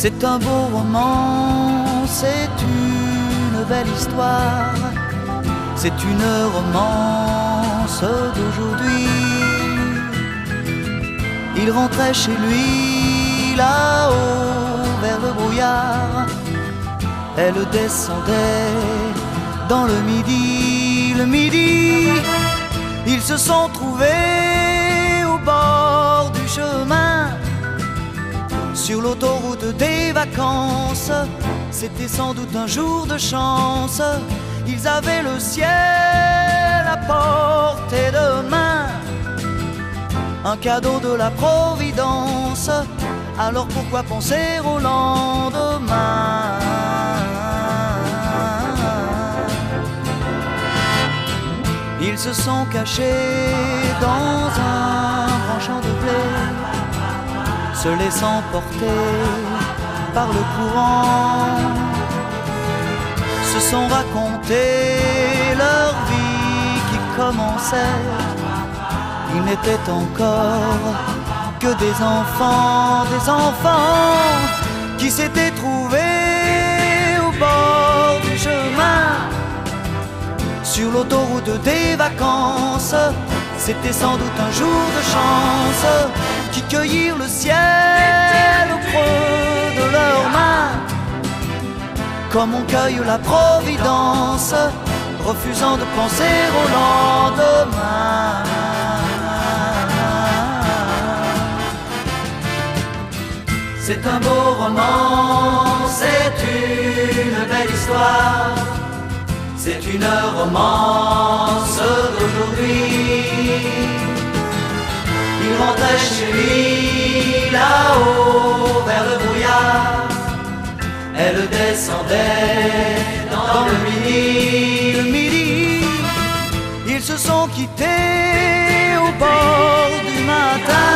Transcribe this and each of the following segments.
C'est un beau roman, c'est une belle histoire, c'est une romance d'aujourd'hui. Il rentrait chez lui là-haut vers le brouillard, elle descendait dans le midi. Le midi, ils se sont trouvés au bord du chemin, sur l'autoroute des vacances. C'était sans doute un jour de chance, ils avaient le ciel à portée de main, un cadeau de la Providence. Alors pourquoi penser au lendemain? Ils se sont cachés dans un grand champ de blé, se laissant porter par le courant, se sont raconté leur vie qui commençait. Ils n'étaient encore que des enfants qui s'étaient trouvés au bord du chemin, sur l'autoroute des vacances. C'était sans doute un jour de chance, qui cueillirent le ciel au creux de leurs mains, comme on cueille la Providence, refusant de penser au lendemain. C'est un beau roman, c'est une belle histoire, c'est une romance d'aujourd'hui. Il rentrait chez lui là-haut vers le brouillard, elle descendait dans le midi. Le midi, ils se sont quittés au bord du matin,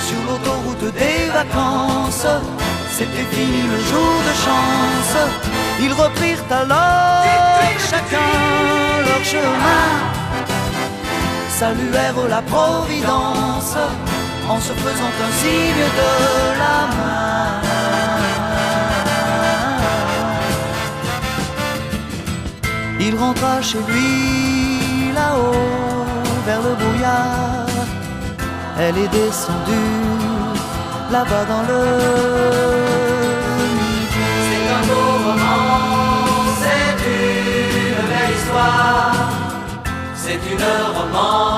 sur l'autoroute des vacances. C'était fini le jour de chance. Ils reprirent alors chacun leur chemin, saluèrent la Providence en se faisant un signe de la main. Il rentra chez lui là-haut vers le brouillard, elle est descendue là-bas dans le midi. C'est un beau roman, c'est une belle histoire, c'est une romance